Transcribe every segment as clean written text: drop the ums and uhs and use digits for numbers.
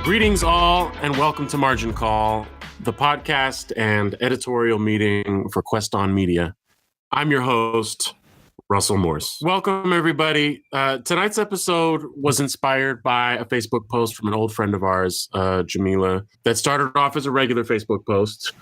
Greetings all, and welcome to Margin Call, the podcast and editorial meeting for Quest On Media. I'm your host, Russell Morse. Welcome, everybody. Tonight's episode was inspired by a Facebook post from an old friend of ours, Jamilah, that started off as a regular Facebook post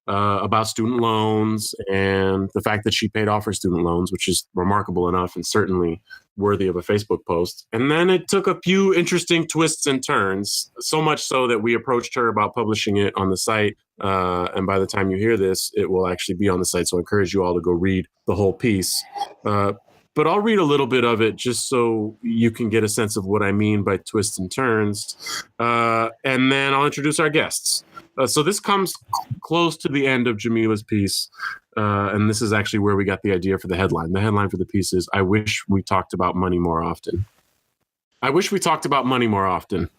about student loans and the fact that she paid off her student loans, which is remarkable enough and certainly worthy of a Facebook post. And then it took a few interesting twists and turns, so much so that we approached her about publishing it on the site. And by the time you hear this, it will actually be on the site. So I encourage you all to go read the whole piece. But I'll read a little bit of it just so you can get a sense of what I mean by twists and turns. And then I'll introduce our guests. So this comes close to the end of Jamilah's piece. And this is actually where we got the idea for the headline. The headline for the piece is, I wish we talked about money more often. I wish we talked about money more often.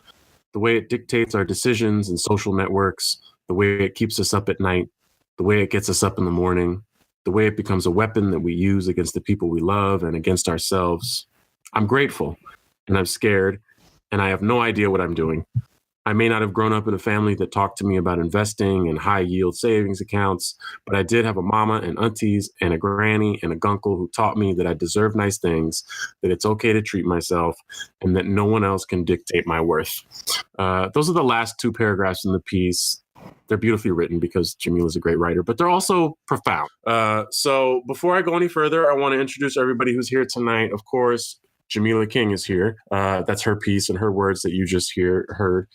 The way it dictates our decisions and social networks, the way it keeps us up at night, the way it gets us up in the morning, the way it becomes a weapon that we use against the people we love and against ourselves. I'm grateful and I'm scared and I have no idea what I'm doing. I may not have grown up in a family that talked to me about investing and high yield savings accounts, but I did have a mama and aunties and a granny and a gunkle who taught me that I deserve nice things, that it's okay to treat myself, and that no one else can dictate my worth. Those are the last two paragraphs in the piece. They're beautifully written because Jamilah is a great writer, but they're also profound. So before I go any further, I want to introduce everybody who's here tonight. Of course, Jamilah King is here. That's her piece and her words that you just heard.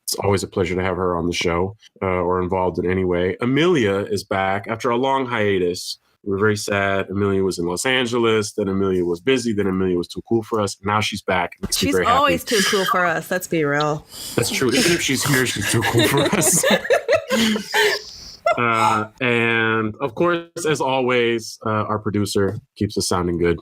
It's always a pleasure to have her on the show or involved in any way. Amelia is back after a long hiatus. We were very sad. Amelia was in Los Angeles. Then Amelia was busy. Then Amelia was too cool for us. Now she's back. She's always too cool for us. Let's be real. That's true. Even if she's here, she's too cool for us. And of course, as always, our producer keeps us sounding good,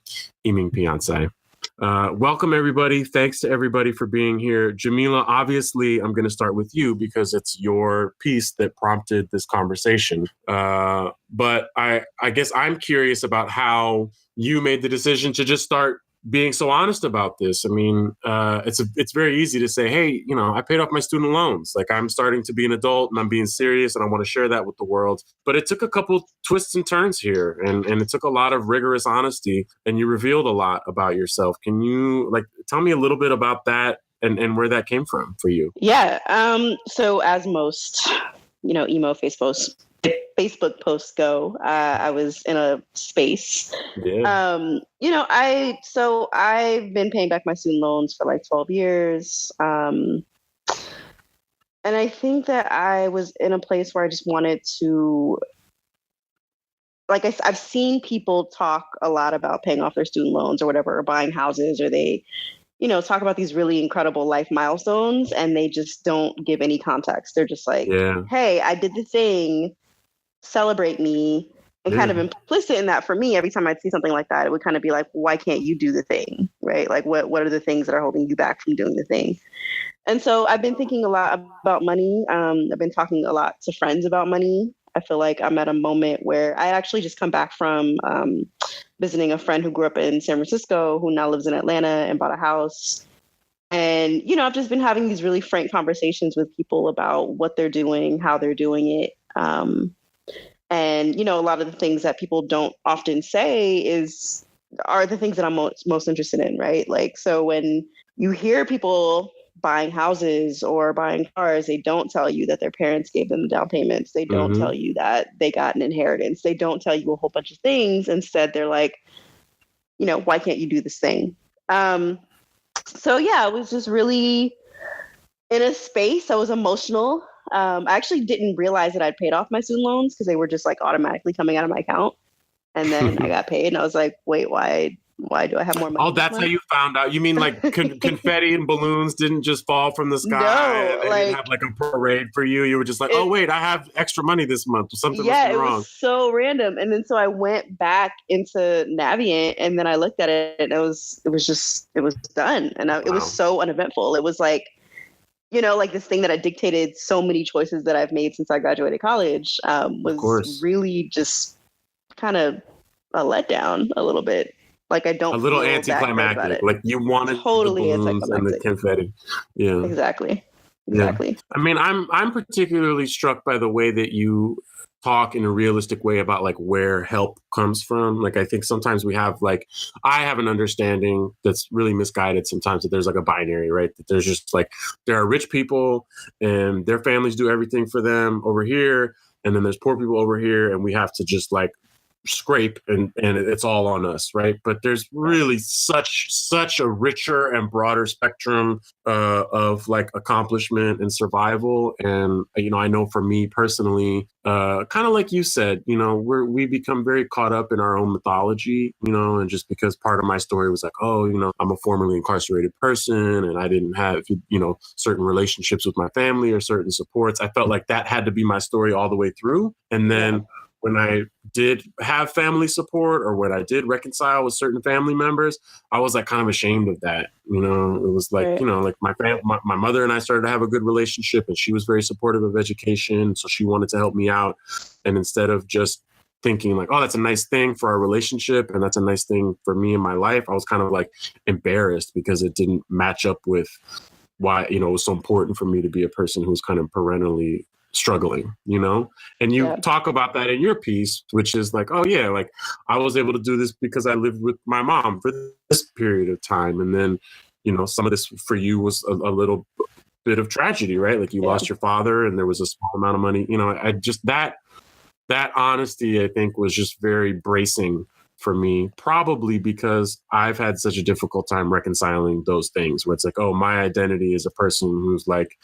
Iming Piancé. Welcome, everybody. Thanks to everybody for being here. Jamilah, obviously, I'm going to start with you because it's your piece that prompted this conversation. But I guess I'm curious about how you made the decision to just start being so honest about this. I mean, it's very easy to say, hey, I paid off my student loans. Like, I'm starting to be an adult and I'm being serious and I want to share that with the world. But it took a couple twists and turns here and it took a lot of rigorous honesty and you revealed a lot about yourself. Can you tell me a little bit about that and where that came from for you? Yeah. So as most, emo Facebook posts go, I was in a space. Yeah. I've been paying back my student loans for like 12 years. And I think that I was in a place where I just wanted to, I've seen people talk a lot about paying off their student loans or whatever, or buying houses, or they, talk about these really incredible life milestones and they just don't give any context. They're just like, hey, I did the thing. Celebrate me. And kind of implicit in that for me, every time I'd see something like that, it would kind of be like, why can't you do the thing, right? Like, what are the things that are holding you back from doing the thing? And so I've been thinking a lot about money. I've been talking a lot to friends about money. I feel like I'm at a moment where I actually just come back from visiting a friend who grew up in San Francisco, who now lives in Atlanta and bought a house. And, I've just been having these really frank conversations with people about what they're doing, how they're doing it. And, a lot of the things that people don't often say are the things that I'm most interested in, right? Like, so when you hear people buying houses or buying cars, they don't tell you that their parents gave them the down payments. They don't tell you that they got an inheritance. They don't tell you a whole bunch of things. Instead, they're like, why can't you do this thing? So yeah, I was just really in a space. I was emotional. I actually didn't realize that I'd paid off my student loans because they were just like automatically coming out of my account. And then I got paid and I was like, wait, why do I have more money? Oh, that's how you found out. You mean like confetti and balloons didn't just fall from the sky? No, they didn't have like a parade for you. You were just like, oh, wait, I have extra money this month. Something must be wrong. It was so random. And then so I went back into Navient and then I looked at it and it was done. And it was so uneventful. It was like, like this thing that I dictated so many choices that I've made since I graduated college was really just kind of a letdown a little bit. Like I don't a little anticlimactic. Like you wanted totally the balloons and the confetti. Yeah, exactly. Exactly. Yeah. I mean, I'm particularly struck by the way that you talk in a realistic way about like where help comes from. Like, I think sometimes I have an understanding that's really misguided sometimes, that there's like a binary, right? That there's just like, there are rich people and their families do everything for them over here. And then there's poor people over here, and we have to just like scrape and it's all on us, right? But there's really such a richer and broader spectrum of like accomplishment and survival. And I know for me personally, kind of like you said, we become very caught up in our own mythology, and just because part of my story was like, oh, I'm a formerly incarcerated person and I didn't have certain relationships with my family or certain supports, I felt like that had to be my story all the way through. And then when I did have family support, or when I did reconcile with certain family members, I was like kind of ashamed of that. It was like, like my mother and I started to have a good relationship, and she was very supportive of education. So she wanted to help me out. And instead of just thinking like, oh, that's a nice thing for our relationship and that's a nice thing for me in my life, I was kind of like embarrassed because it didn't match up with why, it was so important for me to be a person who's kind of perennially struggling, and you talk about that in your piece, which is like, oh yeah, like I was able to do this because I lived with my mom for this period of time. And then, some of this for you was a little bit of tragedy, right? Like you lost your father and there was a small amount of money, I just, that honesty, I think, was just very bracing for me, probably because I've had such a difficult time reconciling those things where it's like, oh, my identity is a person who's like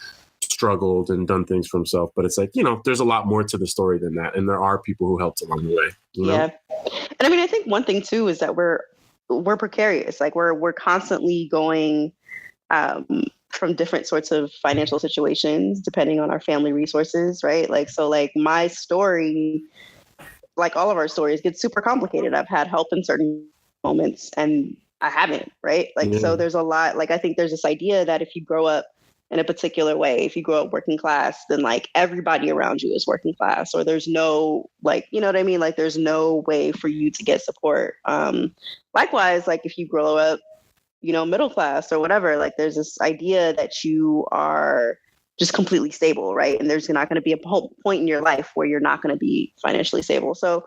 struggled and done things for himself, but it's like, there's a lot more to the story than that, and there are people who helped along the way. And I mean, I think one thing too is that we're precarious. Like we're constantly going from different sorts of financial situations depending on our family resources, right? Like, so like my story, like all of our stories, gets super complicated. I've had help in certain moments and I haven't, right? Like, so there's a lot, like I think there's this idea that if you grow up in a particular way, if you grow up working class, then like everybody around you is working class, or there's no, like, you know what I mean? Like there's no way for you to get support. Likewise, like if you grow up, middle class or whatever, like there's this idea that you are just completely stable, right? And there's not going to be a point in your life where you're not going to be financially stable. So,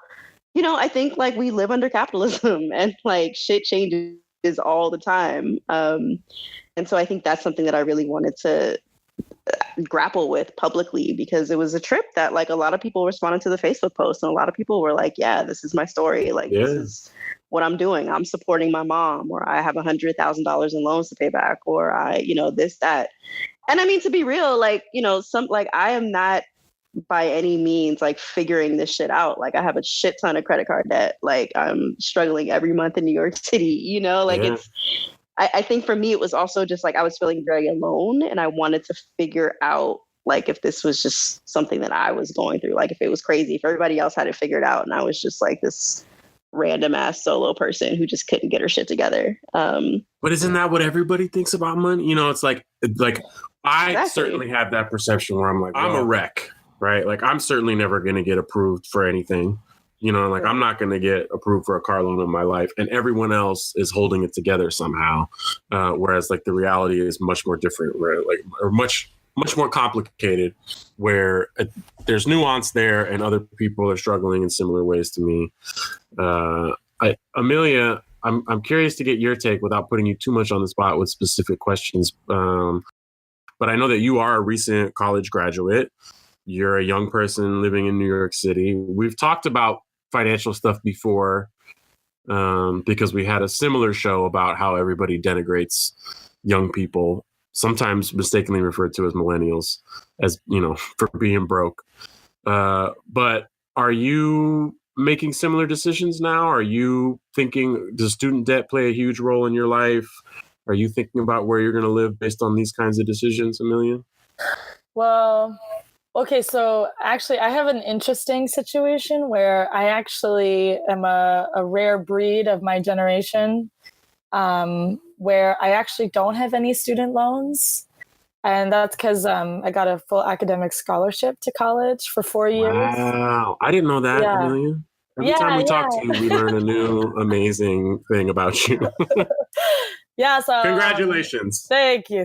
I think like we live under capitalism and like shit changes all the time. And so I think that's something that I really wanted to grapple with publicly, because it was a trip that like a lot of people responded to the Facebook post and a lot of people were like, yeah, this is my story. Like, this is what I'm doing. I'm supporting my mom, or I have $100,000 in loans to pay back, or I, this, that. And I mean, to be real, like, I am not by any means like figuring this shit out. Like I have a shit ton of credit card debt. Like I'm struggling every month in New York City, it's, I think for me, it was also just like I was feeling very alone, and I wanted to figure out like if this was just something that I was going through, like if it was crazy, if everybody else had it figured out and I was just like this random ass solo person who just couldn't get her shit together. But isn't that what everybody thinks about money? It's like I certainly have that perception where I'm like, I'm a wreck, right? Like I'm certainly never going to get approved for anything. Like I'm not going to get approved for a car loan in my life, and everyone else is holding it together somehow. Whereas like the reality is much more different, right? Like, or much more complicated, where there's nuance there and other people are struggling in similar ways to me. Amelia, I'm curious to get your take without putting you too much on the spot with specific questions. But I know that you are a recent college graduate. You're a young person living in New York City. We've talked about financial stuff before because we had a similar show about how everybody denigrates young people, sometimes mistakenly referred to as millennials, as, for being broke. But are you making similar decisions now? Are you thinking, does student debt play a huge role in your life? Are you thinking about where you're going to live based on these kinds of decisions, Amelia? Well, okay, so actually I have an interesting situation where I actually am a rare breed of my generation, where I actually don't have any student loans. And that's because I got a full academic scholarship to college for 4 years. Wow, I didn't know that, Amelia. Every time we talk to you, we learn a new amazing thing about you. So congratulations. Thank you.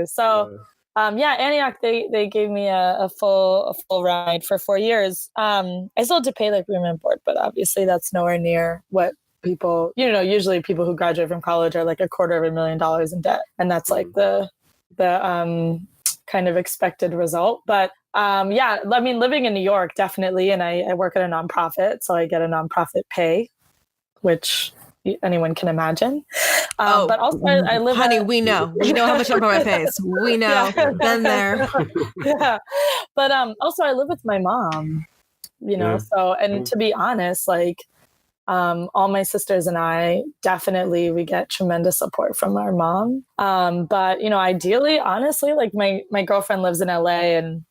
So Antioch, they gave me a full ride for 4 years. I still had to pay like room and board, but obviously that's nowhere near what people, usually people who graduate from college are like $250,000 in debt. And that's like the kind of expected result. But living in New York, definitely. And I work at a nonprofit, so I get a nonprofit pay, which anyone can imagine. But also I live honey, we know how much nonprofit pays. We know. Been there. Yeah. But also I live with my mom, so, and to be honest, like, all my sisters and I we get tremendous support from our mom. But, ideally, honestly, like my girlfriend lives in LA, and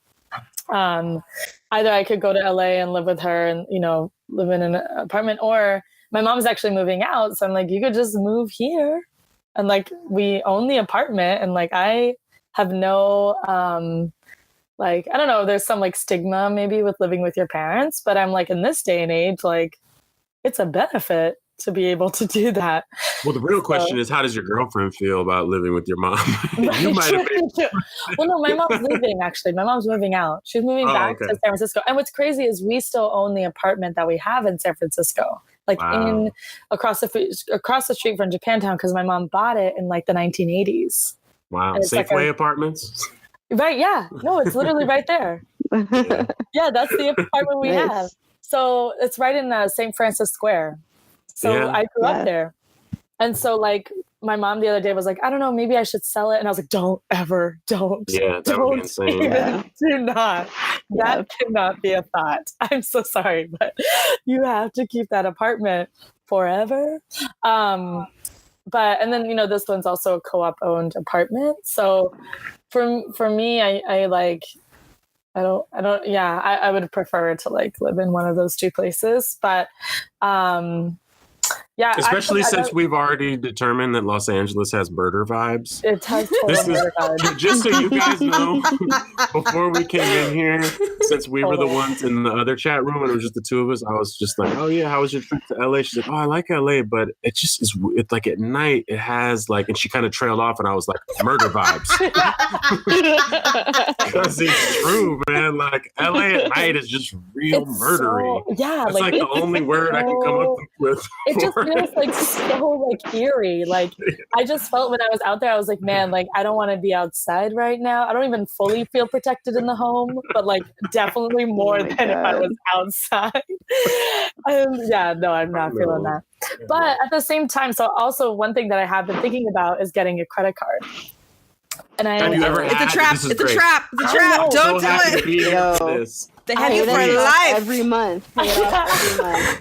either I could go to LA and live with her and, live in an apartment, or my mom's actually moving out. So I'm like, you could just move here. And like, we own the apartment, and like, I have no, like, I don't know, there's some like stigma maybe with living with your parents, but I'm like, in this day and age, like, it's a benefit to be able to do that. Well, the real question is, how does your girlfriend feel about living with your mom? You might have been. Well, no, my mom's leaving, actually. My mom's moving out. She's moving back to San Francisco. And what's crazy is we still own the apartment that we have in San Francisco, like across the street from Japantown, because my mom bought it in like the 1980s. Wow. Safeway Apartments? Right, yeah. No, it's literally right there. Yeah, that's the apartment we have. So it's right in St. Francis Square. So I grew up there. And so like my mom the other day was like, I don't know, maybe I should sell it. And I was like, don't. Yeah, that would be insane. Do not. That cannot be a thought. I'm so sorry, but you have to keep that apartment forever. And then, this one's also a co-op owned apartment. So for me, I would prefer to like live in one of those two places, but especially since we've already determined that Los Angeles has murder vibes. It has total murder vibes. Just so you guys know, before we came in here, since we were the ones in the other chat room and it was just the two of us, I was just like, oh yeah, how was your trip to LA? She's like, oh, I like LA, but it just is, it's like at night it has like, and she kind of trailed off and I was like, murder vibes. Because it's true, man. Like LA at night is just real murdery. It's like the only word I can come up with. It just feels like so like eerie. Like I just felt when I was out there, I was like, man, like I don't want to be outside right now. I don't even fully feel protected in the home, but like definitely more than if I was outside. I'm not feeling that. But at the same time, so also one thing that I have been thinking about is getting a credit card. And it's a trap. It's a trap. Don't do it. They have you for life every month.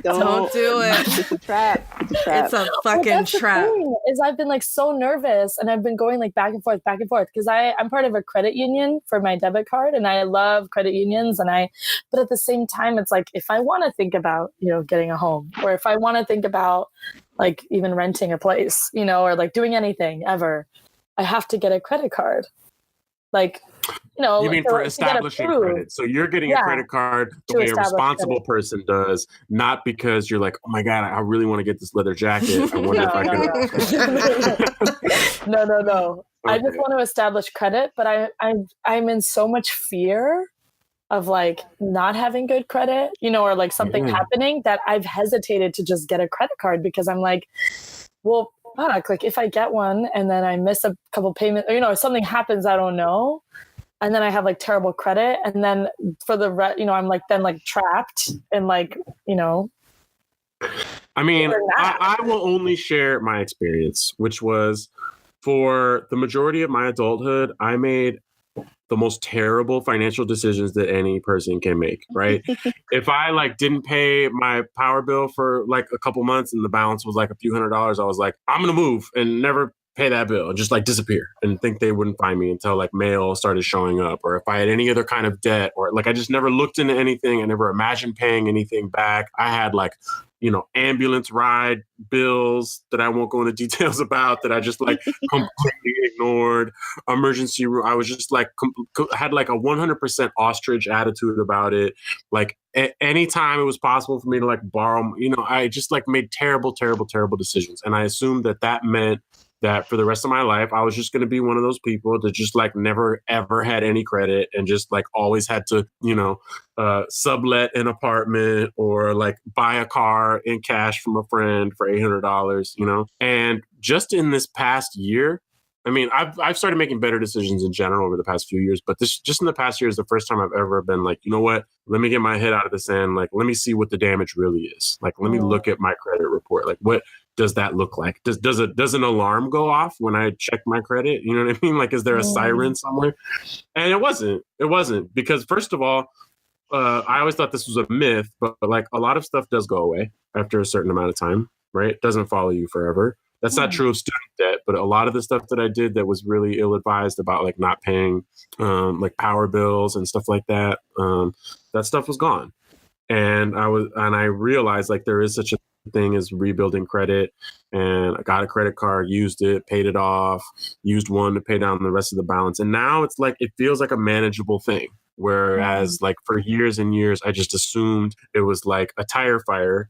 Don't do it. It's a trap. It's a fucking trap. Is I've been like so nervous, and I've been going like back and forth because I'm part of a credit union for my debit card, and I love credit unions, but at the same time, it's like if I want to think about getting a home, or if I want to think about like even renting a place, or like doing anything ever, I have to get a credit card, like. You mean for establishing credit? So you're getting a credit card the way a responsible person does, not because you're like, oh my God, I really want to get this leather jacket. I wonder if I can. No. Okay. I just want to establish credit, but I'm in so much fear of like not having good credit, or like something happening that I've hesitated to just get a credit card because I'm like, well, fuck, like if I get one and then I miss a couple payments, or if something happens, I don't know. And then I have like terrible credit. And then for the I'm like, then like trapped and like, I mean, I will only share my experience, which was for the majority of my adulthood, I made the most terrible financial decisions that any person can make, right? If I like didn't pay my power bill for like a couple months and the balance was like a few $100s, I was like, I'm going to move and never pay that bill and just like disappear and think they wouldn't find me until like mail started showing up, or if I had any other kind of debt, or like I just never looked into anything. I never imagined paying anything back. I had like, ambulance ride bills that I won't go into details about that I just like completely ignored. Emergency room. I was just like, had like a 100% ostrich attitude about it. Like anytime it was possible for me to like borrow, I just like made terrible, terrible, terrible decisions. And I assumed that meant that for the rest of my life, I was just going to be one of those people that just like never, ever had any credit and just like always had to, sublet an apartment or like buy a car in cash from a friend for $800, and just in this past year, I mean, I've started making better decisions in general over the past few years, but this just in the past year is the first time I've ever been like, you know what? Let me get my head out of the sand. Like, let me see what the damage really is. Like, let me look at my credit report. Like, what does that look like? Does an alarm go off when I check my credit? You know what I mean? Like, is there a siren somewhere? And it wasn't because first of all, I always thought this was a myth, but like a lot of stuff does go away after a certain amount of time, right? It doesn't follow you forever. That's not true of student debt, but a lot of the stuff that I did that was really ill-advised about like not paying like power bills and stuff like that, that stuff was gone. And I realized like there is such a thing as rebuilding credit, and I got a credit card, used it, paid it off, used one to pay down the rest of the balance. And now it's like, it feels like a manageable thing. Whereas like for years and years, I just assumed it was like a tire fire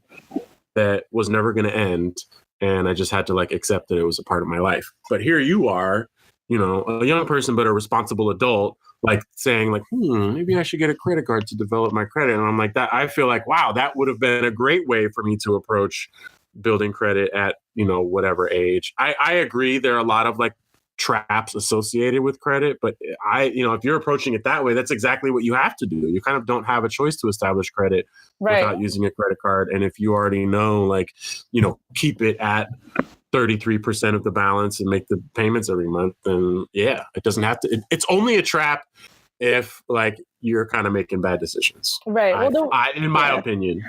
that was never going to end. And I just had to like accept that it was a part of my life. But here you are, a young person, but a responsible adult, like saying like, maybe I should get a credit card to develop my credit. And I'm like that. I feel like, wow, that would have been a great way for me to approach building credit at, whatever age. I agree. There are a lot of like traps associated with credit, but if you're approaching it that way, that's exactly what you have to do. You kind of don't have a choice to establish credit without using a credit card. And if you already know, like, keep it at 33% of the balance and make the payments every month, then yeah, it doesn't have to. It's only a trap if like you're kind of making bad decisions, right? In my opinion.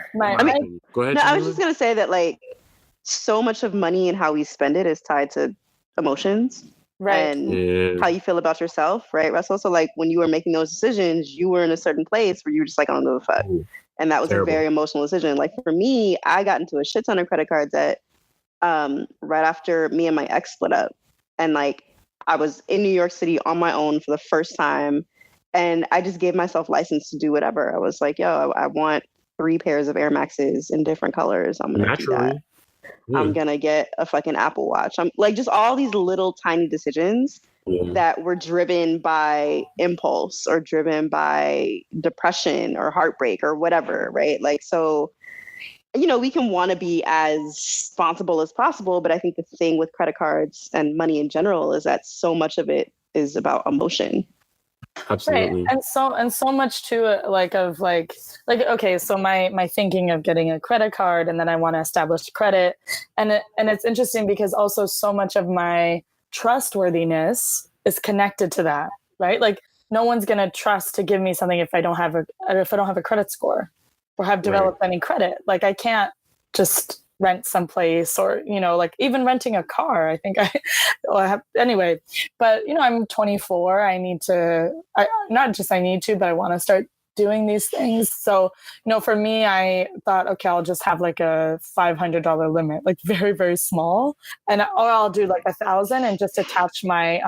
Go ahead. No, I was just gonna say that like so much of money and how we spend it is tied to emotions. Right. And how you feel about yourself, right, Russell? So like when you were making those decisions, you were in a certain place where you were just like, I don't give a fuck. And that was a very emotional decision. Like for me, I got into a shit ton of credit card debt right after me and my ex split up. And like I was in New York City on my own for the first time. And I just gave myself license to do whatever. I was like, yo, I want 3 pairs of Air Maxes in different colors. I'm going to do that. I'm going to get a fucking Apple Watch. I'm like just all these little tiny decisions that were driven by impulse or driven by depression or heartbreak or whatever, right? Like, so, we can want to be as responsible as possible, but I think the thing with credit cards and money in general is that so much of it is about emotion. Absolutely. Right. And so much to it, like okay, so my thinking of getting a credit card and then I want to establish credit, and it's interesting because also so much of my trustworthiness is connected to that, right? Like no one's going to trust to give me something if I don't have a credit score or have developed any credit. Like I can't just rent someplace or, like even renting a car. I think anyway, but I'm 24. I need to, but I want to start doing these things. So, for me, I thought, okay, I'll just have like a $500 limit, like very, very small. And or I'll do like 1,000 and just attach my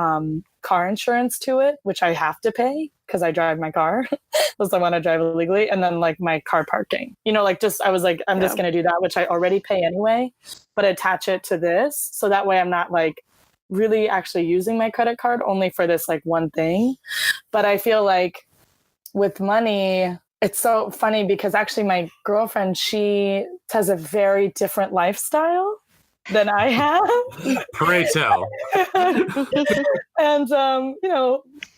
car insurance to it, which I have to pay because I drive my car because I want to drive illegally. And then like my car parking, I was like, I'm just going to do that, which I already pay anyway, but attach it to this. So that way I'm not like really actually using my credit card only for this like one thing. But I feel like with money, it's so funny because actually my girlfriend, she has a very different lifestyle than I have. Pray tell. And,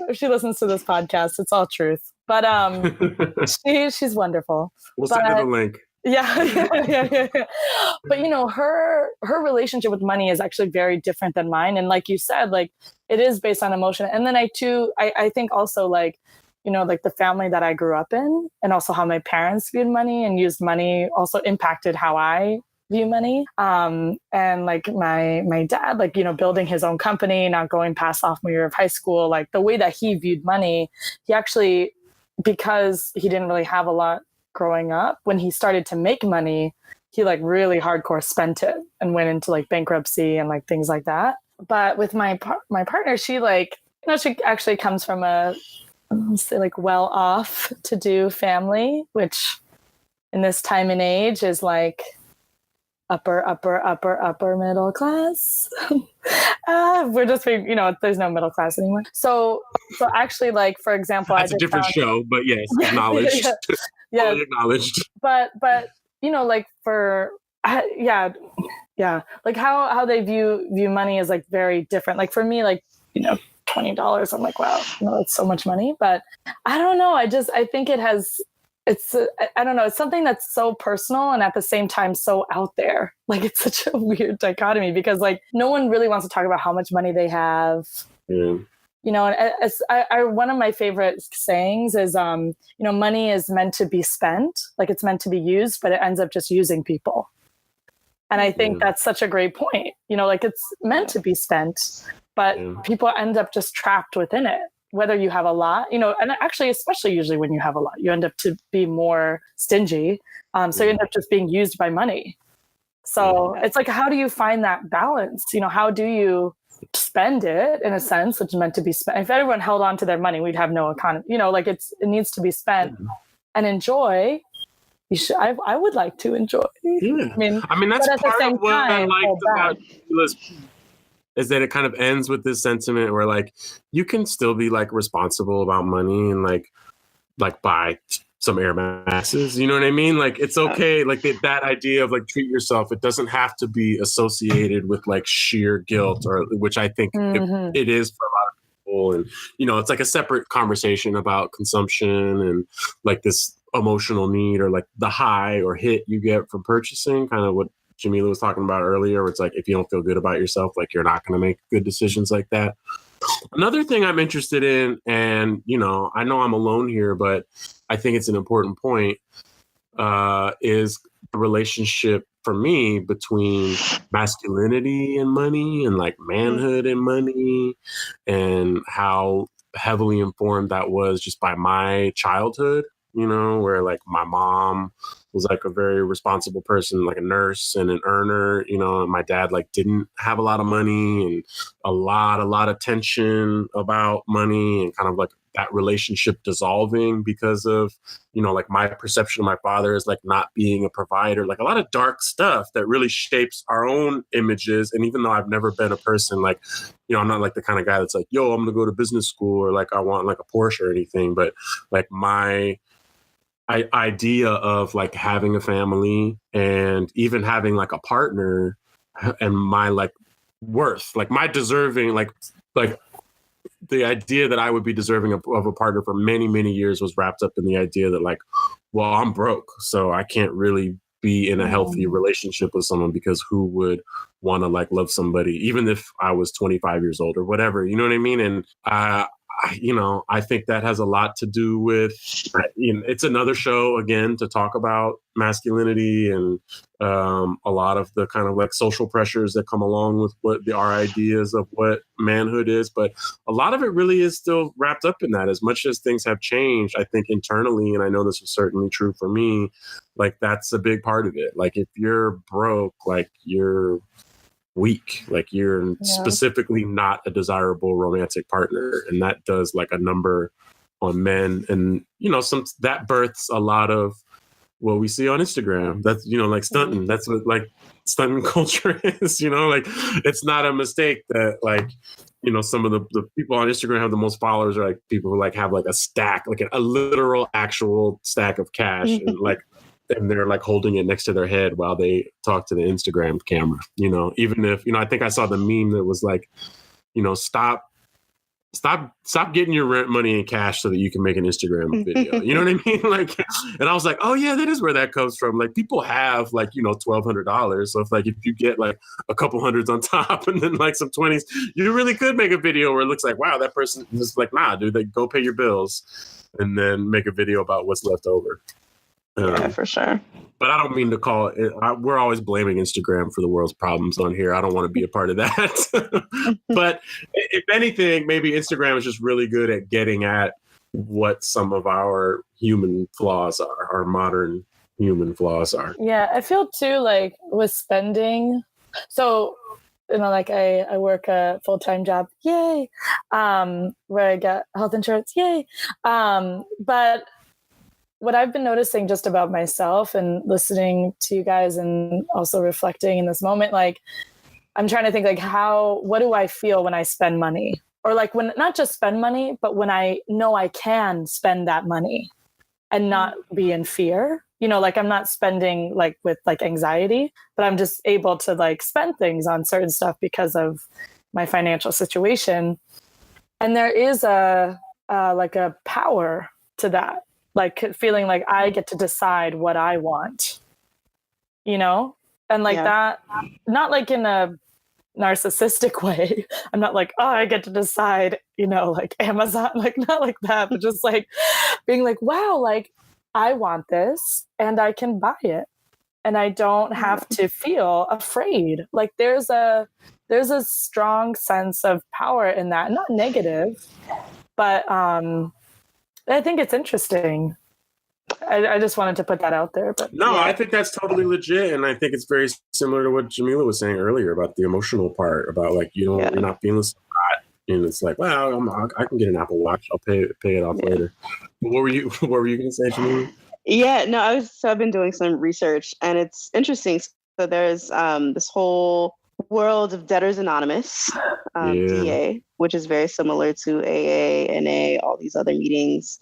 if she listens to this podcast, it's all truth. But she's wonderful. We'll send her the link. Yeah. But, her relationship with money is actually very different than mine. And like you said, like it is based on emotion. And then I think also like, like the family that I grew up in and also how my parents viewed money and used money also impacted how I view money. And like my dad, like, building his own company, not going past sophomore year of high school, like the way that he viewed money, he actually, because he didn't really have a lot growing up, when he started to make money, he like really hardcore spent it and went into like bankruptcy and like things like that. But with my partner, she like, she actually comes from a, say like well-off to do family, which in this time and age is like upper middle class. We're just being, there's no middle class anymore. So actually, like, for example, that's a different show, but yes, acknowledged. Yeah. Fully acknowledged. But like for like how they view money is like very different. Like for me, like, $20, I'm like, wow, that's so much money. But I don't know. I think I don't know. It's something that's so personal and at the same time so out there. Like, it's such a weird dichotomy because, like, no one really wants to talk about how much money they have. Yeah. And one of my favorite sayings is, money is meant to be spent, like it's meant to be used, but it ends up just using people. And I think that's such a great point. Like, it's meant to be spent, but people end up just trapped within it. Whether you have a lot, and actually, especially usually when you have a lot, you end up to be more stingy. So you end up just being used by money. So it's like, how do you find that balance? How do you spend it in a sense, which is meant to be spent? If everyone held on to their money, we'd have no economy. Like it needs to be spent and enjoy. I would like to enjoy. Yeah. I mean that's part of what I liked about this. Is that it kind of ends with this sentiment where, like, you can still be, like, responsible about money and, like buy some Air Maxes. You know what I mean? Like, it's okay. Like, that idea of, like, treat yourself. It doesn't have to be associated with, like, sheer guilt, or which I think it is for a lot of people. And, it's like a separate conversation about consumption and, like, this emotional need or, like, the high or hit you get from purchasing, kind of what Jamilah was talking about earlier, where it's like, if you don't feel good about yourself, like, you're not going to make good decisions like that. Another thing I'm interested in, and, I know I'm alone here, but I think it's an important point, is the relationship for me between masculinity and money and, like, manhood and money, and how heavily informed that was just by my childhood, where, like, my mom was, like, a very responsible person, like a nurse and an earner, and my dad, like, didn't have a lot of money, and a lot of tension about money, and kind of, like, that relationship dissolving because of, like, my perception of my father as, like, not being a provider, like, a lot of dark stuff that really shapes our own images. And even though I've never been a person, like, I'm not, like, the kind of guy that's like, yo, I'm going to go to business school, or, like, I want, like, a Porsche or anything, but, like, my idea of, like, having a family and even having, like, a partner, and my, like, worth, like, my deserving, like the idea that I would be deserving of a partner for many, many years was wrapped up in the idea that, like, well, I'm broke, so I can't really be in a healthy relationship with someone, because who would want to, like, love somebody, even if I was 25 years old or whatever, you know what I mean? And I think that has a lot to do with, it's another show, again, to talk about masculinity and a lot of the kind of, like, social pressures that come along with our ideas of what manhood is. But a lot of it really is still wrapped up in that. As much as things have changed, I think internally, and I know this was certainly true for me, like, that's a big part of it. Like, if you're broke, like, you're weak, like, you're specifically not a desirable romantic partner, and that does, like, a number on men. And that births a lot of what we see on Instagram. That's like stunting. That's what, like, stunting culture is. Like, it's not a mistake that, like, some of the people on Instagram have the most followers are, like, people who, like, have, like, a stack, like a literal actual stack of cash, and, like, and they're, like, holding it next to their head while they talk to the Instagram camera, even if, I think I saw the meme that was like, stop getting your rent money in cash so that you can make an Instagram video. You know what I mean? Like, and I was like, oh yeah, that is where that comes from. Like, people have, like, $1,200. So if you get, like, a couple hundreds on top and then, like, some 20s, you really could make a video where it looks like, wow, that person is like, nah, dude, like, go pay your bills, and then make a video about what's left over. Yeah, for sure. But I don't mean to call it, we're always blaming Instagram for the world's problems on here. I don't want to be a part of that. But if anything, maybe Instagram is just really good at getting at what some of our human flaws are, our modern human flaws are. Yeah, I feel too, like, with spending. So, like, I work a full-time job, yay, where I get health insurance, yay. But what I've been noticing just about myself and listening to you guys and also reflecting in this moment, like I'm trying to think like what do I feel when I spend money? Or like when not just spend money, but when I know I can spend that money and not be in fear. You know, like I'm not spending like with like anxiety, but I'm just able to like spend things on certain stuff because of my financial situation. And there is like a power to that, like feeling like I get to decide what I want, you know? And like that, not like in a narcissistic way. I'm not like, oh, I get to decide, you know, like Amazon, like not like that, but just like being like, wow, like I want this and I can buy it and I don't have to feel afraid. Like there's a strong sense of power in that, not negative, but I think it's interesting. I just wanted to put that out there. But no, I think that's totally legit, and I think it's very similar to what Jamilah was saying earlier about the emotional part, about like you're not feeling so hot, and it's like, well, I can get an Apple Watch, I'll pay it off later. What were you going to say, Jamilah? Yeah, no, I've been doing some research, and it's interesting. So there's this whole world of Debtors Anonymous, DA, which is very similar to AA, NA, all these other meetings.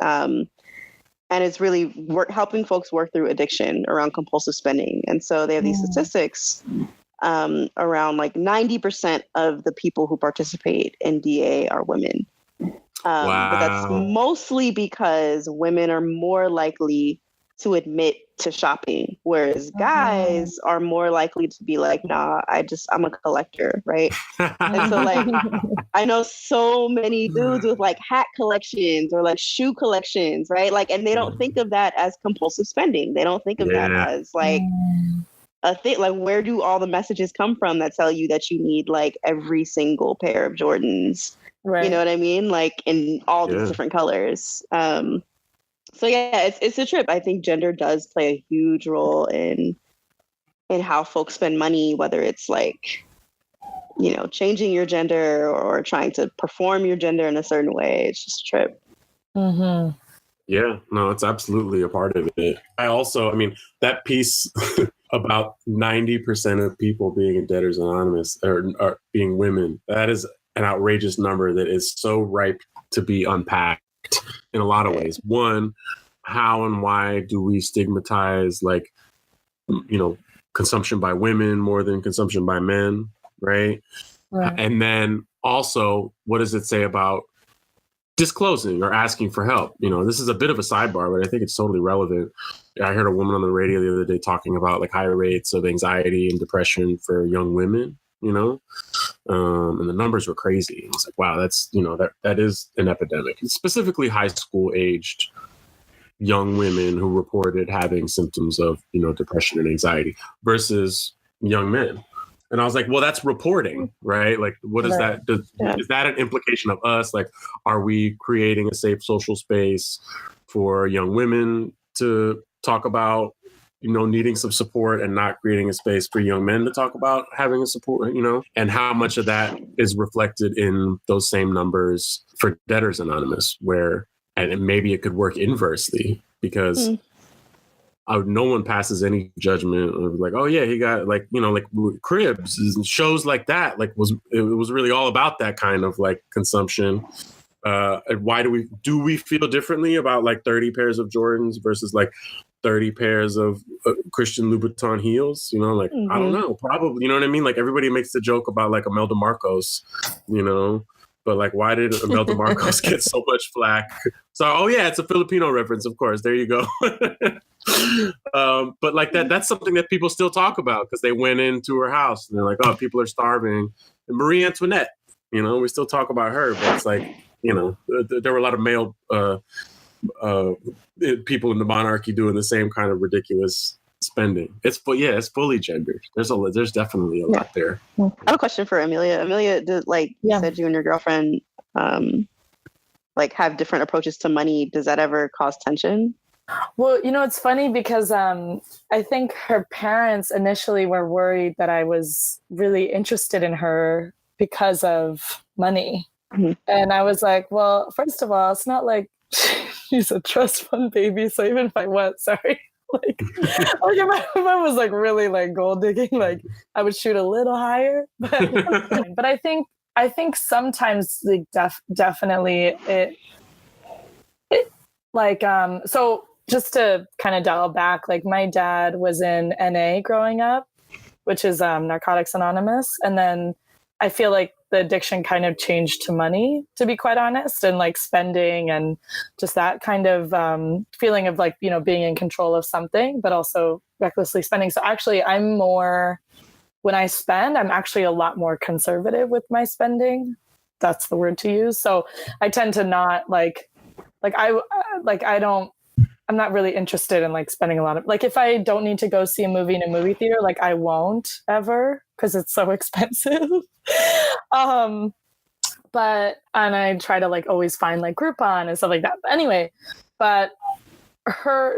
And it's really helping folks work through addiction around compulsive spending. And so they have these statistics around like 90% of the people who participate in DA are women. Wow. But that's mostly because women are more likely to admit to shopping, whereas guys are more likely to be like, nah, I'm a collector, right? And so like, I know so many dudes with like hat collections or like shoe collections, right? Like, and they don't think of that as compulsive spending. They don't think of that as like a thing. Like, where do all the messages come from that tell you that you need like every single pair of Jordans? Right. You know what I mean? Like in all these different colors. So yeah, it's a trip. I think gender does play a huge role in how folks spend money, whether it's like, you know, changing your gender or trying to perform your gender in a certain way. It's just a trip. Mm-hmm. Yeah, no, it's absolutely a part of it. I mean, that piece about 90% of people being in Debtors Anonymous or being women, that is an outrageous number that is so ripe to be unpacked in a lot of ways. One, how and why do we stigmatize like, you know, consumption by women more than consumption by men, right? And then also, what does it say about disclosing or asking for help? You know, this is a bit of a sidebar, but I think it's totally relevant. I heard a woman on the radio the other day talking about like high rates of anxiety and depression for young women, you know, and the numbers were crazy. It's like, wow, that's, you know, that is an epidemic. Specifically high school aged young women who reported having symptoms of, you know, depression and anxiety versus young men. And I was like, well, that's reporting, right? Like, what is that? Is that an implication of us? Like, are we creating a safe social space for young women to talk about, you know, needing some support and not creating a space for young men to talk about having a support, you know? And how much of that is reflected in those same numbers for Debtors Anonymous, where, and maybe it could work inversely because no one passes any judgment of like, oh yeah, he got like, you know, like Cribs and shows like that, like it was really all about that kind of like consumption. And why do we feel differently about like 30 pairs of Jordans versus like 30 pairs of Christian Louboutin heels? You know, like, I don't know, probably, you know what I mean? Like everybody makes the joke about like Imelda Marcos, you know, but like, why did Imelda Marcos get so much flack? So, oh yeah, it's a Filipino reference, of course. There you go. But like that's something that people still talk about because they went into her house and they're like, oh, people are starving. And Marie Antoinette, you know, we still talk about her, but it's like, you know, there were a lot of male people in the monarchy doing the same kind of ridiculous spending. It's fully gendered. There's definitely a lot there. I have a question for Amelia. Amelia, you said you and your girlfriend like have different approaches to money. Does that ever cause tension? Well, you know, it's funny because I think her parents initially were worried that I was really interested in her because of money. And I was like, well, first of all, it's not like she's a trust fund baby. So even if I was, sorry. Like if I was like really like gold digging, like I would shoot a little higher. But I think sometimes like definitely it like so just to kind of dial back, like my dad was in NA growing up, which is Narcotics Anonymous, and then I feel like the addiction kind of changed to money, to be quite honest, and like spending and just that kind of feeling of like, you know, being in control of something, but also recklessly spending. So actually when I spend, I'm actually a lot more conservative with my spending. That's the word to use. So I tend to not I'm not really interested in like spending a lot of, like, if I don't need to go see a movie in a movie theater, like I won't ever, because it's so expensive. And I try to like always find like Groupon and stuff like that. But anyway,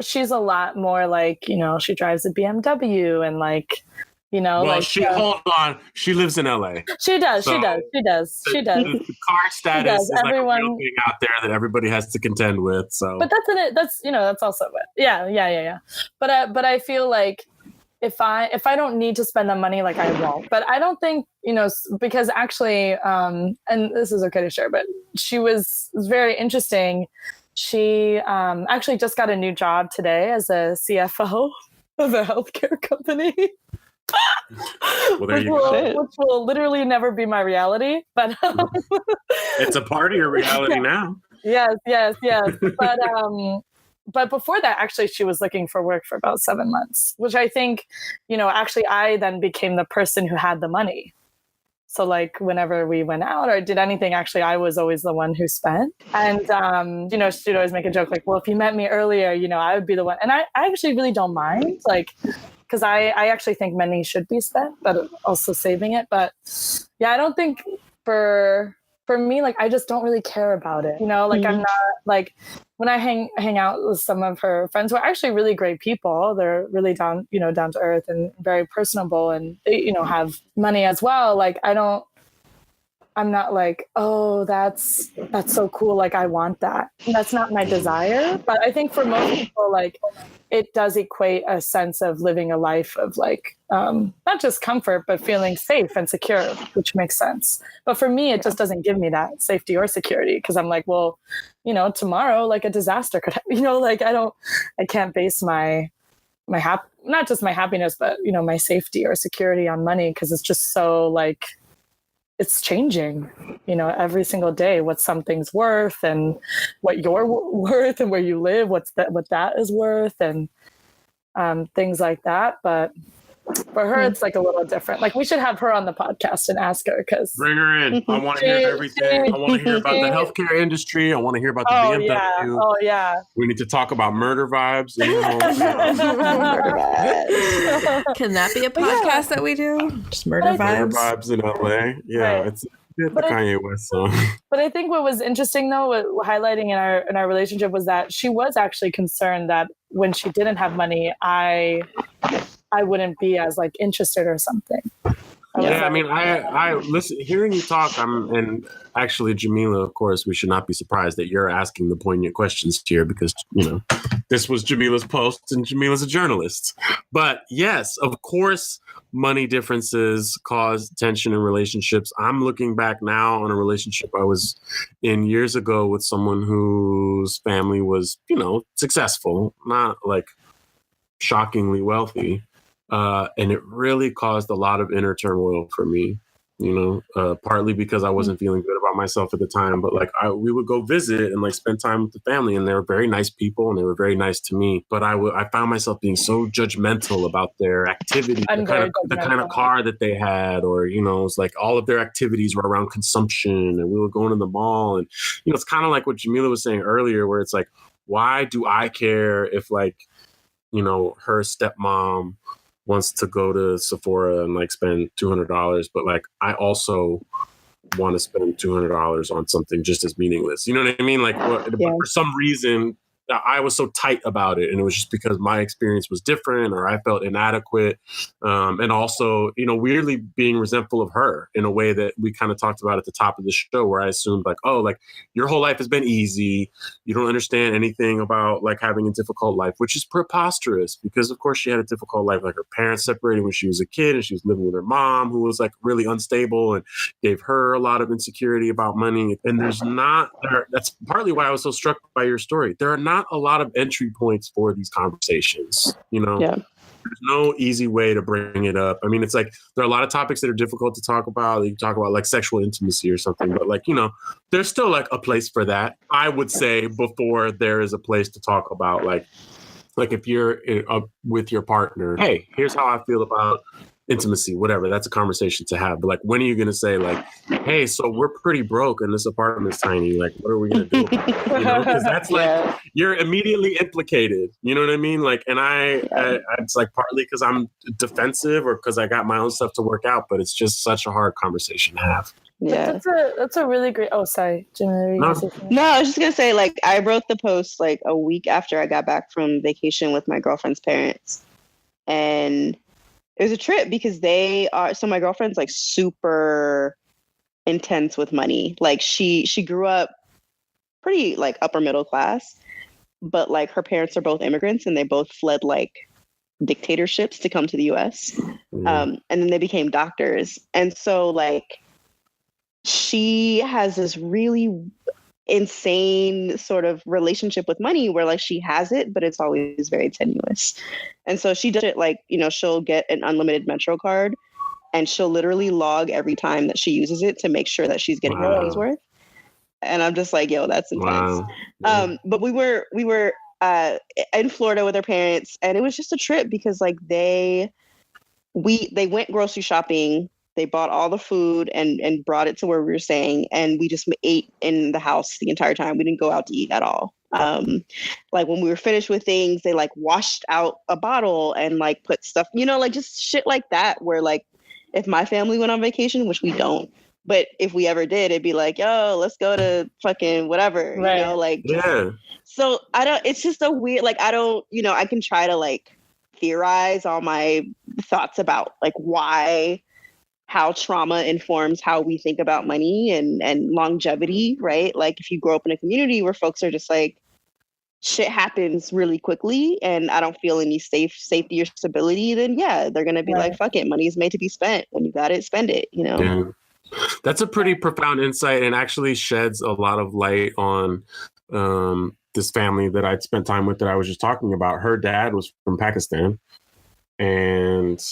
she's a lot more like, you know, she drives a BMW and like, you know, well, like hold on. She lives in LA. She does. The car status is like a real thing out there that everybody has to contend with. So, but that's also it. Yeah. But I feel like if I don't need to spend the money, like I won't. But I don't think, you know, because actually, and this is okay to share, but she was very interesting. She actually just got a new job today as a CFO of a healthcare company. Well, there you go. Which will literally never be my reality, but it's a part of your reality now. Yes. But before that, actually, she was looking for work for about 7 months, which I think, you know, actually, I then became the person who had the money. So like whenever we went out or did anything, actually, I was always the one who spent. And, you know, she'd always make a joke like, well, if you met me earlier, you know, I would be the one. And I actually really don't mind, like, because I actually think money should be spent, but also saving it. But yeah, I don't think for me, like, I just don't really care about it. You know, like I'm not like, when I hang out with some of her friends who are actually really great people, they're really down to earth and very personable, and they, you know, have money as well. Like I'm not like, oh, that's so cool. Like I want that. That's not my desire. But I think for most people, like it does equate a sense of living a life of like, not just comfort, but feeling safe and secure, which makes sense. But for me, it just doesn't give me that safety or security, because I'm like, well, you know, tomorrow, like a disaster could happen, you know, like I can't base my not just my happiness, but, you know, my safety or security on money, because it's just so like, it's changing, you know, every single day, what something's worth and what you're worth and where you live, what that is worth, and things like that. But for her, it's like a little different. Like we should have her on the podcast and ask her, because bring her in. I want to hear everything. I want to hear about the healthcare industry. I want to hear about the BMW. Yeah. Oh yeah. We need to talk about murder vibes. Can that be a podcast that we do? Just murder vibes. Murder vibes in LA. Yeah, right. It's the Kanye West song. But I think what was interesting though, highlighting in our relationship, was that she was actually concerned that when she didn't have money, I wouldn't be as like interested or something. I mean, I listen, hearing you talk, and actually, Jamilah, of course, we should not be surprised that you're asking the poignant questions here, because, you know, this was Jamilah's post and Jamilah's a journalist. But yes, of course, money differences cause tension in relationships. I'm looking back now on a relationship I was in years ago with someone whose family was, you know, successful, not like shockingly wealthy. And it really caused a lot of inner turmoil for me, you know, partly because I wasn't feeling good about myself at the time. But like we would go visit and like spend time with the family, and they were very nice people and they were very nice to me. But I found myself being so judgmental about their activity, the kind of car that they had, or, you know, it's like all of their activities were around consumption, and we were going to the mall. And, you know, it's kind of like what Jamilah was saying earlier, where it's like, why do I care if, like, you know, her stepmom wants to go to Sephora and like spend $200, but like I also want to spend $200 on something just as meaningless. You know what I mean? Like, but for some reason, I was so tight about it, and it was just because my experience was different, or I felt inadequate, and also, weirdly being resentful of her in a way that we kind of talked about at the top of the show, where I assumed like, oh, like your whole life has been easy, you don't understand anything about like having a difficult life, which is preposterous, because of course she had a difficult life. Like her parents separated when she was a kid, and she was living with her mom, who was like really unstable and gave her a lot of insecurity about money. And that's partly why I was so struck by your story. There are not a lot of entry points for these conversations, Yeah. There's no easy way to bring it up. I mean, it's like there are a lot of topics that are difficult to talk about. You talk about like sexual intimacy or something, but like, there's still like a place for that, I would say, before there is a place to talk about like if you're with your partner, hey, here's how I feel about intimacy, whatever. That's a conversation to have. But like, when are you going to say like, hey, so we're pretty broke and this apartment's tiny. Like, what are we going to do about it? Because that's like, you're immediately implicated. You know what I mean? Like, and it's like partly because I'm defensive or because I got my own stuff to work out, but it's just such a hard conversation to have. Yeah, that's a really great. Oh, sorry, Jamilah. No, I was just gonna say, like, I wrote the post like a week after I got back from vacation with my girlfriend's parents, and it was a trip because they are. So my girlfriend's like super intense with money. Like she grew up pretty like upper middle class, but like her parents are both immigrants and they both fled like dictatorships to come to the U.S. And then they became doctors, and so like. She has this really insane sort of relationship with money where like she has it, but it's always very tenuous. And so she does it like, she'll get an unlimited Metro card and she'll literally log every time that she uses it to make sure that she's getting her money's worth. And I'm just like, yo, that's intense. Wow. But we were in Florida with her parents, and it was just a trip because like they went grocery shopping. They bought all the food and brought it to where we were staying, and we just ate in the house the entire time. We didn't go out to eat at all. Like when we were finished with things, they like washed out a bottle and like put stuff, like just shit like that, where like if my family went on vacation, which we don't, but if we ever did, it'd be like, yo, let's go to fucking whatever, like, yeah. So it's just a weird, like, I can try to like theorize all my thoughts about like how trauma informs how we think about money and longevity, right? Like if you grow up in a community where folks are just like, shit happens really quickly and I don't feel any safety or stability, then yeah, they're going to be like, fuck it, money is made to be spent. When you got it, spend it, Yeah. That's a pretty profound insight and actually sheds a lot of light on this family that I'd spent time with that I was just talking about. Her dad was from Pakistan, and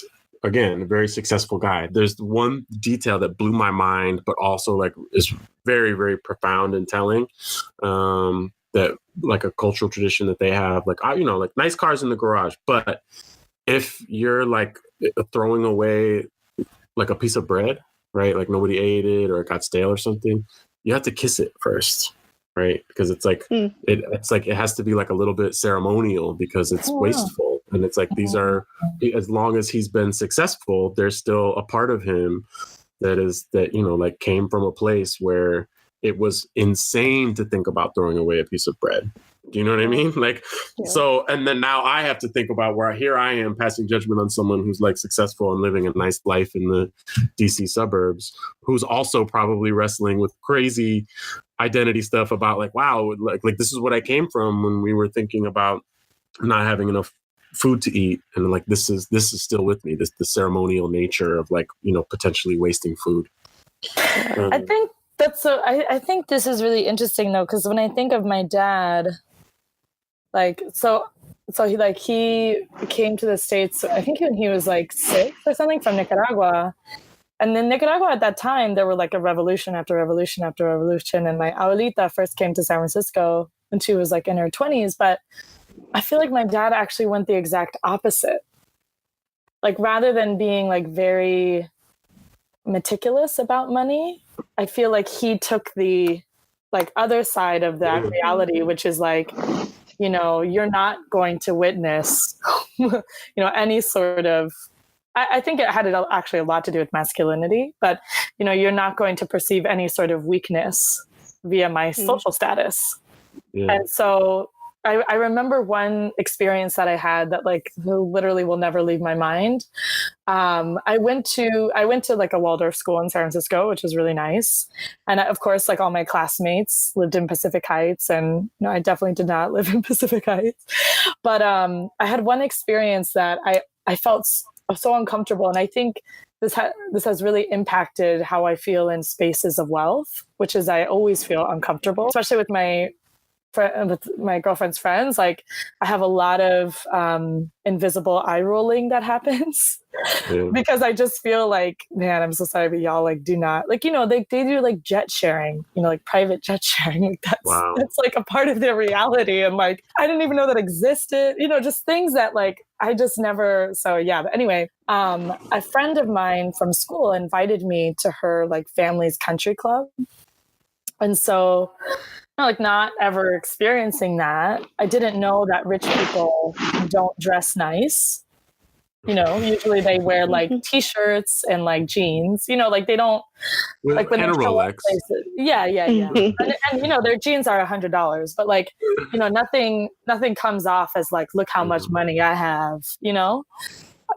again, a very successful guy. There's one detail that blew my mind, but also like is very, very profound and telling. That like a cultural tradition that they have, like like nice cars in the garage. But if you're like throwing away like a piece of bread, right? Like nobody ate it or it got stale or something, you have to kiss it first, right? Because it's like it's like it has to be like a little bit ceremonial because it's wasteful. And it's like, these are, as long as he's been successful, there's still a part of him that like came from a place where it was insane to think about throwing away a piece of bread. Do you know what I mean? Like, so, and then now I have to think about where here I am passing judgment on someone who's like successful and living a nice life in the DC suburbs, who's also probably wrestling with crazy identity stuff about like, wow, like this is what I came from when we were thinking about not having enough food to eat, and like this is still with me, the ceremonial nature of like potentially wasting food. I think that's so I think this is really interesting though, because when I think of my dad, like so he came to the States, I think when he was like 6 or something, from Nicaragua. And in Nicaragua at that time, there were like a revolution after revolution after revolution, and my abuelita first came to San Francisco when she was like in her 20s. But I feel like my dad actually went the exact opposite. Like rather than being like very meticulous about money, I feel like he took the like other side of that reality, which is like, you're not going to witness, any sort of, I think it had actually a lot to do with masculinity, but, you're not going to perceive any sort of weakness via my social status. Yeah. And so I remember one experience that I had that like literally will never leave my mind. I went to like a Waldorf school in San Francisco, which was really nice. And of course, like all my classmates lived in Pacific Heights, and no, I definitely did not live in Pacific Heights. But I had one experience that I felt so uncomfortable. And I think this has really impacted how I feel in spaces of wealth, which is I always feel uncomfortable, especially with my girlfriend's friends. Like I have a lot of invisible eye rolling that happens because I just feel like, man, I'm so sorry, but y'all like do not like, they do like jet sharing, like private jet sharing. Like that's like a part of their reality. And like, I didn't even know that existed, just things that like, I just never. So yeah. But anyway, a friend of mine from school invited me to her like family's country club. And so like not ever experiencing that, I didn't know that rich people don't dress nice. Usually they wear like t-shirts and like jeans, like they don't like when they show up places. Yeah. And their jeans are $100, but like, nothing comes off as like, look how much money I have,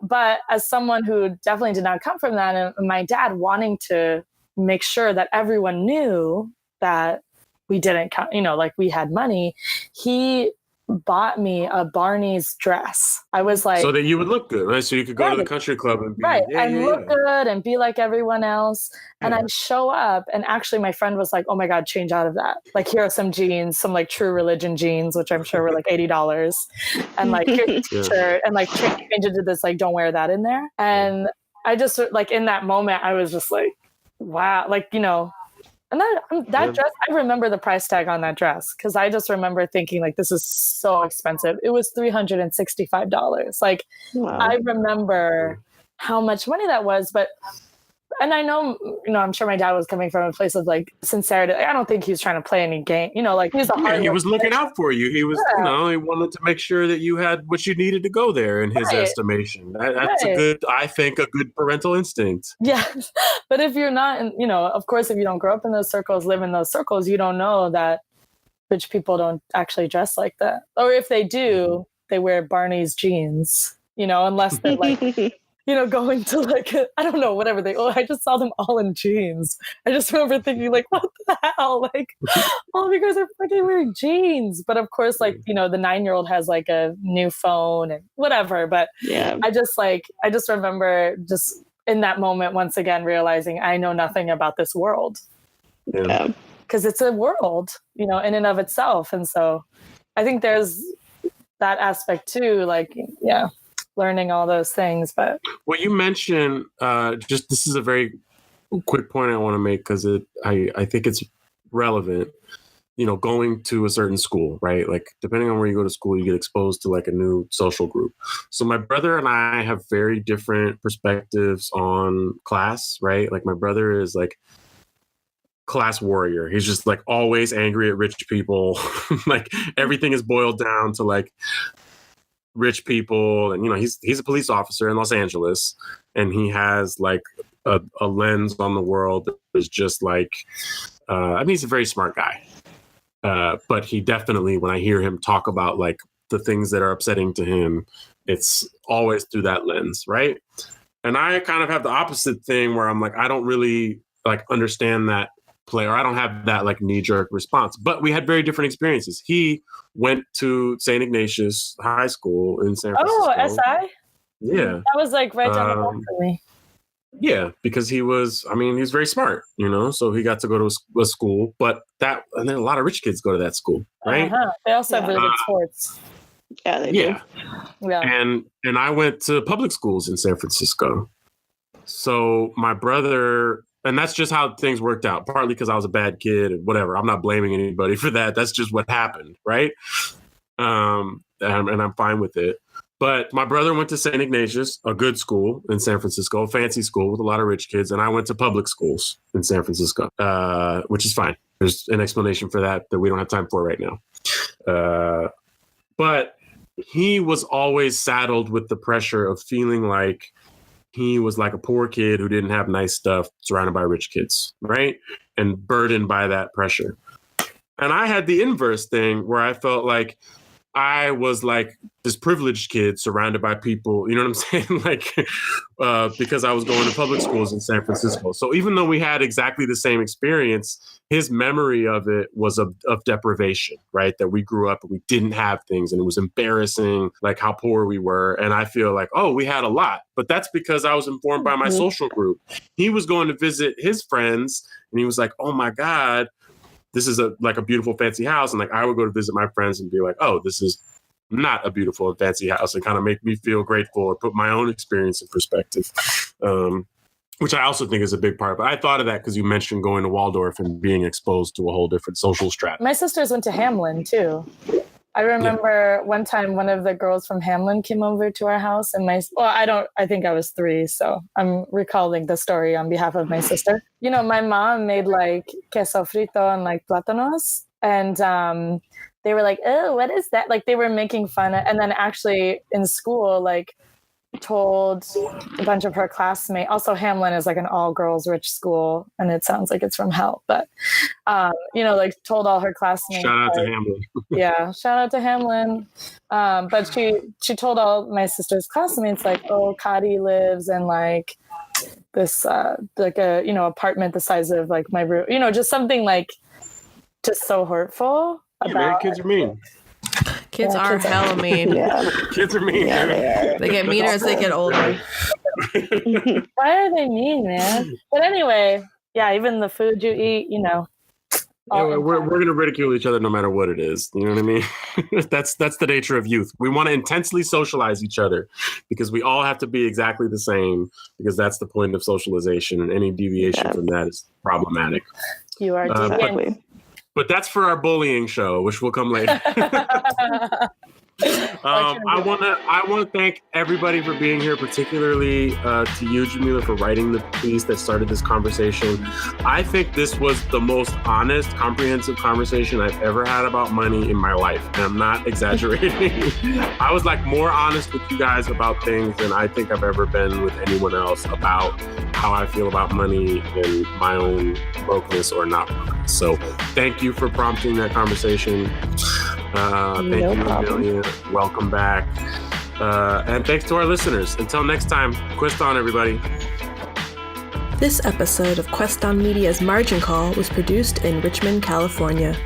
but as someone who definitely did not come from that, and my dad wanting to make sure that everyone knew that we didn't count, like we had money, he bought me a Barney's dress. I was like, so that you would look good, right? So you could go to the country club and be look good and be like everyone else. And I'd show up, and actually my friend was like, oh my God, change out of that. Like, here are some jeans, some like True Religion jeans, which I'm sure were like $80. And like, here's a t-shirt, and like change it to this, like, don't wear that in there. And I just like, in that moment, I was just like, wow, like, and that dress, I remember the price tag on that dress, because I just remember thinking like, this is so expensive. It was $365. Like, wow. I remember how much money that was, but and I know, I'm sure my dad was coming from a place of like sincerity. I don't think he was trying to play any game, like he's he was looking out for you. He was, he wanted to make sure that you had what you needed to go there in his estimation. That's I think a good parental instinct. Yeah. But if you're not, of course, if you don't grow up in those circles, live in those circles, you don't know that rich people don't actually dress like that. Or if they do, they wear Barney's jeans, unless they're like, going to like, I don't know, whatever I just saw them all in jeans. I just remember thinking like, what the hell? Like, all of you guys are fucking wearing jeans. But of course, like, the 9-year-old has like a new phone and whatever. But yeah, I just remember just in that moment, once again, realizing I know nothing about this world. Yeah. Because it's a world, in and of itself. And so I think there's that aspect too, like, yeah, learning all those things. But well, you mentioned this is a very quick point I want to make, because I think it's relevant, going to a certain school, right? Like, depending on where you go to school, you get exposed to like a new social group. So my brother and I have very different perspectives on class, right? Like, my brother is like class warrior. He's just like always angry at rich people. Like, everything is boiled down to like rich people. And, he's a police officer in Los Angeles, and he has like a lens on the world that is just like, he's a very smart guy. But he definitely, when I hear him talk about like the things that are upsetting to him, it's always through that lens. Right. And I kind of have the opposite thing where I'm like, I don't really like understand that play, or I don't have that like knee-jerk response. But we had very different experiences. He went to St. Ignatius High School in San Francisco. Oh, SI? Yeah. That was like right down the block for me. Yeah, because he was very smart, so he got to go to a school, and then a lot of rich kids go to that school, right? They also have really good sports. Yeah, they do. Yeah. And I went to public schools in San Francisco. So my brother, and that's just how things worked out, partly because I was a bad kid and whatever. I'm not blaming anybody for that. That's just what happened, right? And I'm fine with it. But my brother went to St. Ignatius, a good school in San Francisco, a fancy school with a lot of rich kids. And I went to public schools in San Francisco, which is fine. There's an explanation for that we don't have time for right now. But he was always saddled with the pressure of feeling like he was like a poor kid who didn't have nice stuff surrounded by rich kids, right? And burdened by that pressure. And I had the inverse thing where I felt like I was like this privileged kid surrounded by people, you know what I'm saying? Like, because I was going to public schools in San Francisco. So even though we had exactly the same experience, his memory of it was of deprivation, right? That we grew up and we didn't have things and it was embarrassing, like how poor we were. And I feel like, oh, we had a lot, but that's because I was informed by my social group. He was going to visit his friends and he was like, oh my God, this is a beautiful fancy house. And like, I would go to visit my friends and be like, oh, this is not a beautiful and fancy house, and kind of make me feel grateful or put my own experience in perspective, which I also think is a big part. But I thought of that because you mentioned going to Waldorf and being exposed to a whole different social strata. My sisters went to Hamlin too. I remember one time one of the girls from Hamlin came over to our house and I think I was 3. So I'm recalling the story on behalf of my sister. You know, my mom made like queso frito and like plátanos, and they were like, oh, what is that? Like they were making fun of, and then actually in school, like told a bunch of her classmates. Also, Hamlin is like an all-girls rich school, and it sounds like it's from hell. But like told all her classmates. Shout out to Hamlin. Yeah, shout out to Hamlin. But she told all my sister's classmates like, oh, Kadi lives in like this like a apartment the size of like my room. Just something like just so hurtful. Yeah, man, kids are mean. Kids are hella mean. Yeah. Kids are mean. Yeah, they get meaner as they get older. Why are they mean, man? But anyway, yeah, even the food you eat, Yeah, we're going to ridicule each other no matter what it is. You know what I mean? That's the nature of youth. We want to intensely socialize each other because we all have to be exactly the same, because that's the point of socialization, and any deviation from that is problematic. You are deviant. But that's for our bullying show, which will come later. I want to thank everybody for being here, particularly to you, Jamilah, for writing the piece that started this conversation. I think this was the most honest, comprehensive conversation I've ever had about money in my life, and I'm not exaggerating. I was like more honest with you guys about things than I think I've ever been with anyone else about how I feel about money and my own brokenness or not brokenness. So thank you for prompting that conversation. Thank you, Amelia. Welcome back. And thanks to our listeners. Until next time, Quest on, everybody. This episode of Quest on Media's Margin Call was produced in Richmond, California.